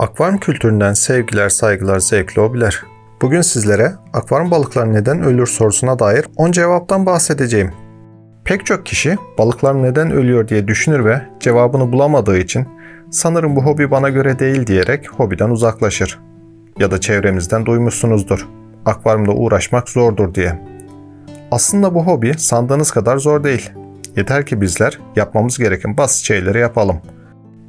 Akvaryum kültüründen sevgiler, saygılar, zevkli hobiler. Bugün sizlere akvaryum balıkları neden ölür sorusuna dair 10 cevaptan bahsedeceğim. Pek çok kişi balıklar neden ölüyor diye düşünür ve cevabını bulamadığı için sanırım bu hobi bana göre değil diyerek hobiden uzaklaşır. Ya da çevremizden duymuşsunuzdur. Akvaryumda uğraşmak zordur diye. Aslında bu hobi sandığınız kadar zor değil. Yeter ki bizler yapmamız gereken basit şeyleri yapalım.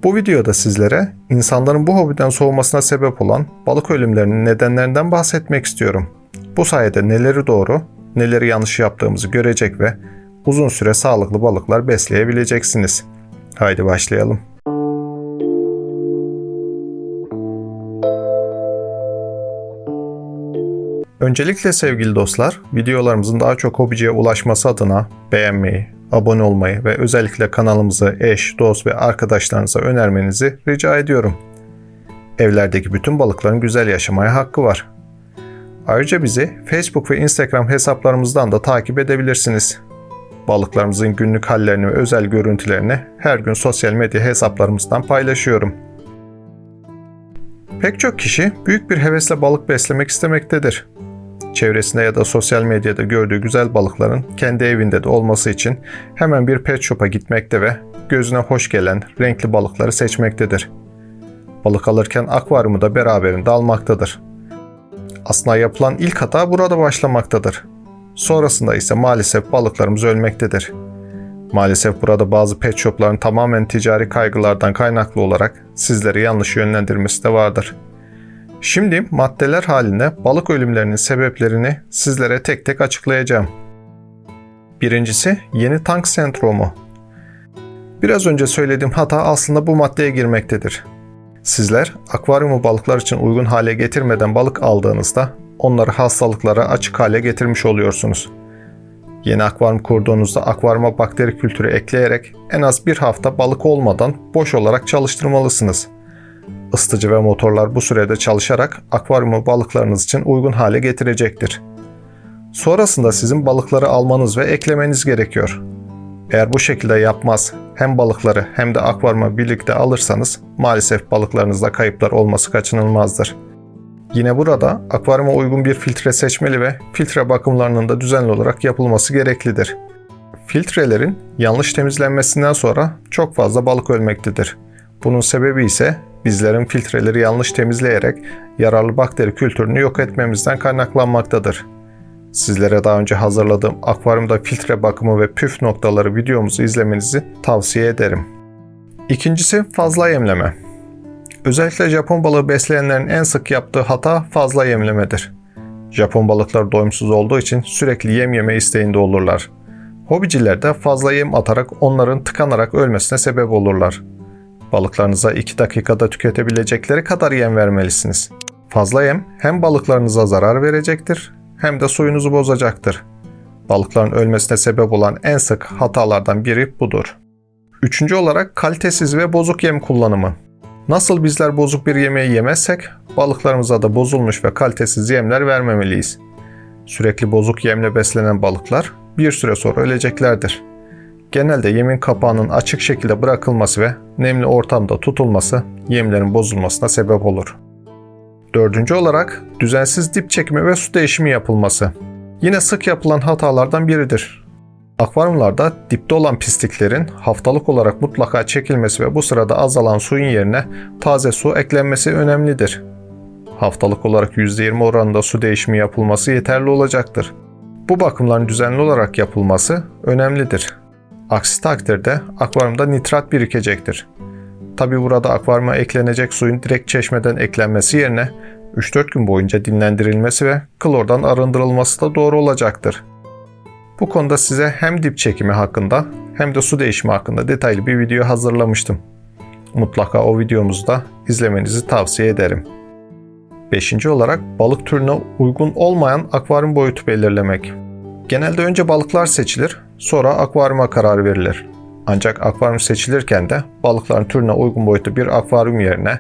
Bu videoda sizlere insanların bu hobiden soğumasına sebep olan balık ölümlerinin nedenlerinden bahsetmek istiyorum. Bu sayede neleri doğru, neleri yanlış yaptığımızı görecek ve uzun süre sağlıklı balıklar besleyebileceksiniz. Haydi başlayalım. Öncelikle sevgili dostlar, videolarımızın daha çok hobiciye ulaşması adına beğenmeyi, abone olmayı ve özellikle kanalımızı eş, dost ve arkadaşlarınıza önermenizi rica ediyorum. Evlerdeki bütün balıkların güzel yaşamaya hakkı var. Ayrıca bizi Facebook ve Instagram hesaplarımızdan da takip edebilirsiniz. Balıklarımızın günlük hallerini ve özel görüntülerini her gün sosyal medya hesaplarımızdan paylaşıyorum. Pek çok kişi büyük bir hevesle balık beslemek istemektedir. Çevresinde ya da sosyal medyada gördüğü güzel balıkların kendi evinde de olması için hemen bir pet shop'a gitmekte ve gözüne hoş gelen renkli balıkları seçmektedir. Balık alırken akvaryumu da beraberinde almaktadır. Aslında yapılan ilk hata burada başlamaktadır. Sonrasında ise maalesef balıklarımız ölmektedir. Maalesef burada bazı pet shop'ların tamamen ticari kaygılardan kaynaklı olarak sizleri yanlış yönlendirmesi de vardır. Şimdi maddeler halinde balık ölümlerinin sebeplerini sizlere tek tek açıklayacağım. Birincisi yeni tank sendromu. Biraz önce söylediğim hata aslında bu maddeye girmektedir. Sizler akvaryumu balıklar için uygun hale getirmeden balık aldığınızda onları hastalıklara açık hale getirmiş oluyorsunuz. Yeni akvaryum kurduğunuzda akvaryuma bakteri kültürü ekleyerek en az bir hafta balık olmadan boş olarak çalıştırmalısınız. Isıtıcı ve motorlar bu sürede çalışarak akvaryumu balıklarınız için uygun hale getirecektir. Sonrasında sizin balıkları almanız ve eklemeniz gerekiyor. Eğer bu şekilde yapmaz, hem balıkları hem de akvaryuma birlikte alırsanız maalesef balıklarınızda kayıplar olması kaçınılmazdır. Yine burada akvaryuma uygun bir filtre seçmeli ve filtre bakımlarının da düzenli olarak yapılması gereklidir. Filtrelerin yanlış temizlenmesinden sonra çok fazla balık ölmektedir. Bunun sebebi ise bizlerin filtreleri yanlış temizleyerek yararlı bakteri kültürünü yok etmemizden kaynaklanmaktadır. Sizlere daha önce hazırladığım akvaryumda filtre bakımı ve püf noktaları videomuzu izlemenizi tavsiye ederim. İkincisi fazla yemleme. Özellikle Japon balığı besleyenlerin en sık yaptığı hata fazla yemlemedir. Japon balıkları doyumsuz olduğu için sürekli yem yeme isteğinde olurlar. Hobiciler de fazla yem atarak onların tıkanarak ölmesine sebep olurlar. Balıklarınıza 2 dakikada tüketebilecekleri kadar yem vermelisiniz. Fazla yem hem balıklarınıza zarar verecektir hem de suyunuzu bozacaktır. Balıkların ölmesine sebep olan en sık hatalardan biri budur. Üçüncü olarak kalitesiz ve bozuk yem kullanımı. Nasıl bizler bozuk bir yemeği yemezsek balıklarımıza da bozulmuş ve kalitesiz yemler vermemeliyiz. Sürekli bozuk yemle beslenen balıklar bir süre sonra öleceklerdir. Genelde yemin kapağının açık şekilde bırakılması ve nemli ortamda tutulması yemlerin bozulmasına sebep olur. Dördüncü olarak düzensiz dip çekimi ve su değişimi yapılması. Yine sık yapılan hatalardan biridir. Akvaryumlarda dipte olan pisliklerin haftalık olarak mutlaka çekilmesi ve bu sırada azalan suyun yerine taze su eklenmesi önemlidir. Haftalık olarak %20 oranında su değişimi yapılması yeterli olacaktır. Bu bakımların düzenli olarak yapılması önemlidir. Aksi takdirde akvaryumda nitrat birikecektir. Tabi burada akvaryuma eklenecek suyun direkt çeşmeden eklenmesi yerine 3-4 gün boyunca dinlendirilmesi ve klordan arındırılması da doğru olacaktır. Bu konuda size hem dip çekimi hakkında hem de su değişimi hakkında detaylı bir video hazırlamıştım. Mutlaka o videomuzu da izlemenizi tavsiye ederim. 5. olarak balık türüne uygun olmayan akvaryum boyutu belirlemek. Genelde önce balıklar seçilir, sonra akvaryuma karar verilir. Ancak akvaryum seçilirken de balıkların türüne uygun boyutlu bir akvaryum yerine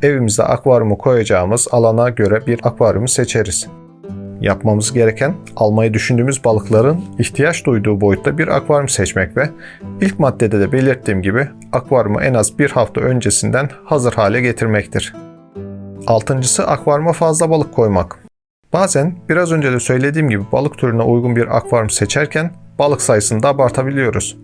evimizde akvaryumu koyacağımız alana göre bir akvaryumu seçeriz. Yapmamız gereken almayı düşündüğümüz balıkların ihtiyaç duyduğu boyutta bir akvaryum seçmek ve ilk maddede de belirttiğim gibi akvaryumu en az bir hafta öncesinden hazır hale getirmektir. Altıncısı akvaryuma fazla balık koymak. Bazen biraz önce de söylediğim gibi balık türüne uygun bir akvaryum seçerken balık sayısını da abartabiliyoruz.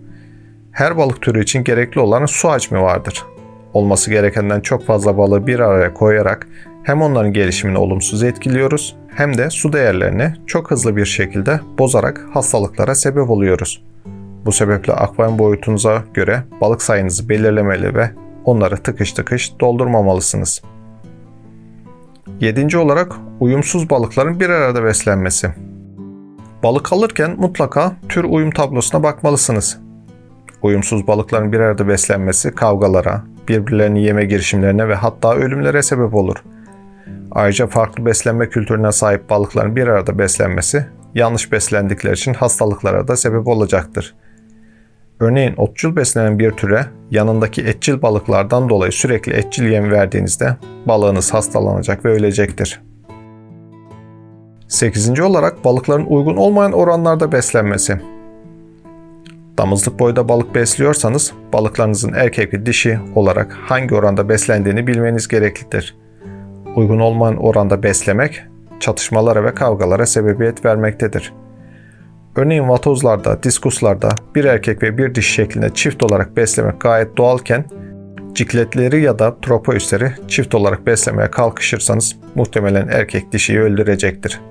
Her balık türü için gerekli olan su hacmi vardır. Olması gerekenden çok fazla balığı bir araya koyarak hem onların gelişimini olumsuz etkiliyoruz hem de su değerlerini çok hızlı bir şekilde bozarak hastalıklara sebep oluyoruz. Bu sebeple akvaryum boyutunuza göre balık sayınızı belirlemeli ve onları tıkış tıkış doldurmamalısınız. 7. olarak uyumsuz balıkların bir arada beslenmesi. Balık alırken mutlaka tür uyum tablosuna bakmalısınız. Uyumsuz balıkların bir arada beslenmesi kavgalara, birbirlerini yeme girişimlerine ve hatta ölümlere sebep olur. Ayrıca farklı beslenme kültürüne sahip balıkların bir arada beslenmesi yanlış beslendikleri için hastalıklara da sebep olacaktır. Örneğin otçul beslenen bir türe yanındaki etçil balıklardan dolayı sürekli etçil yem verdiğinizde balığınız hastalanacak ve ölecektir. 8. olarak balıkların uygun olmayan oranlarda beslenmesi. Damızlık boyda balık besliyorsanız balıklarınızın erkek ve dişi olarak hangi oranda beslendiğini bilmeniz gereklidir. Uygun olmayan oranda beslemek çatışmalara ve kavgalara sebebiyet vermektedir. Örneğin vatozlarda, diskuslarda bir erkek ve bir dişi şeklinde çift olarak beslemek gayet doğalken cikletleri ya da tropoüsleri çift olarak beslemeye kalkışırsanız muhtemelen erkek dişiyi öldürecektir.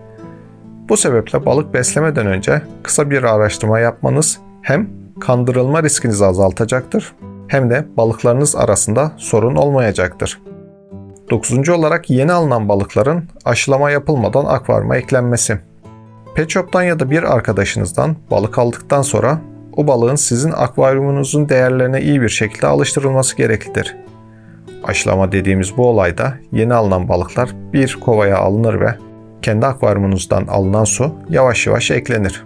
Bu sebeple balık beslemeden önce kısa bir araştırma yapmanız hem kandırılma riskinizi azaltacaktır hem de balıklarınız arasında sorun olmayacaktır. 9. olarak yeni alınan balıkların aşılama yapılmadan akvaryuma eklenmesi. Pet shop'tan ya da bir arkadaşınızdan balık aldıktan sonra o balığın sizin akvaryumunuzun değerlerine iyi bir şekilde alıştırılması gereklidir. Aşılama dediğimiz bu olayda yeni alınan balıklar bir kovaya alınır ve kendi akvaryumunuzdan alınan su yavaş yavaş eklenir.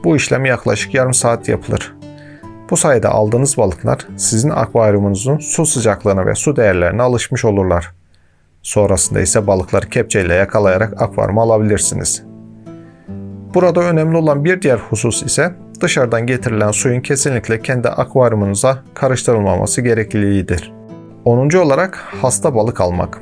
Bu işlem yaklaşık yarım saat yapılır. Bu sayede aldığınız balıklar sizin akvaryumunuzun su sıcaklığına ve su değerlerine alışmış olurlar. Sonrasında ise balıkları kepçeyle yakalayarak akvaryuma alabilirsiniz. Burada önemli olan bir diğer husus ise dışarıdan getirilen suyun kesinlikle kendi akvaryumunuza karıştırılmaması gerekliliğidir. 10. olarak hasta balık almak.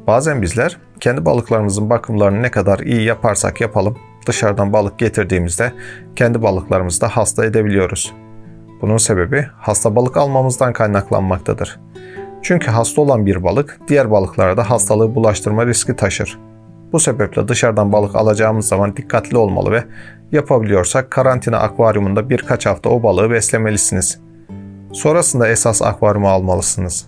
Bazen bizler kendi balıklarımızın bakımlarını ne kadar iyi yaparsak yapalım dışarıdan balık getirdiğimizde kendi balıklarımızı da hasta edebiliyoruz. Bunun sebebi hasta balık almamızdan kaynaklanmaktadır. Çünkü hasta olan bir balık diğer balıklara da hastalığı bulaştırma riski taşır. Bu sebeple dışarıdan balık alacağımız zaman dikkatli olmalı ve yapabiliyorsak karantina akvaryumunda birkaç hafta o balığı beslemelisiniz. Sonrasında esas akvaryuma almalısınız.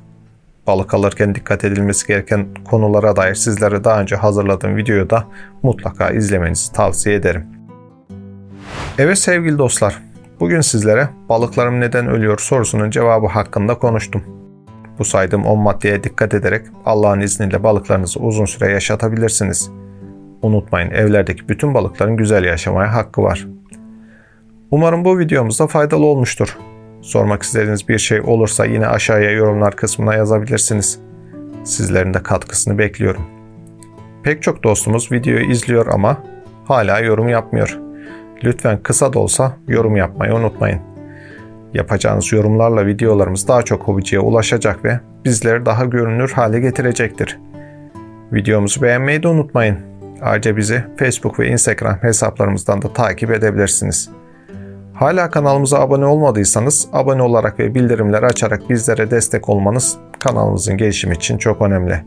Balık alırken dikkat edilmesi gereken konulara dair sizlere daha önce hazırladığım videoyu da mutlaka izlemenizi tavsiye ederim. Evet sevgili dostlar, bugün sizlere balıklarım neden ölüyor sorusunun cevabı hakkında konuştum. Bu saydığım 10 maddeye dikkat ederek Allah'ın izniyle balıklarınızı uzun süre yaşatabilirsiniz. Unutmayın, evlerdeki bütün balıkların güzel yaşamaya hakkı var. Umarım bu videomuzda faydalı olmuştur. Sormak istediğiniz bir şey olursa yine aşağıya yorumlar kısmına yazabilirsiniz. Sizlerin de katkısını bekliyorum. Pek çok dostumuz videoyu izliyor ama hala yorum yapmıyor. Lütfen kısa da olsa yorum yapmayı unutmayın. Yapacağınız yorumlarla videolarımız daha çok hobiciye ulaşacak ve bizleri daha görünür hale getirecektir. Videomuzu beğenmeyi de unutmayın. Ayrıca bizi Facebook ve Instagram hesaplarımızdan da takip edebilirsiniz. Hala kanalımıza abone olmadıysanız abone olarak ve bildirimleri açarak bizlere destek olmanız kanalımızın gelişimi için çok önemli.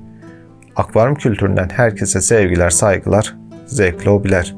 Akvaryum kültüründen herkese sevgiler, saygılar, zevkli hobiler.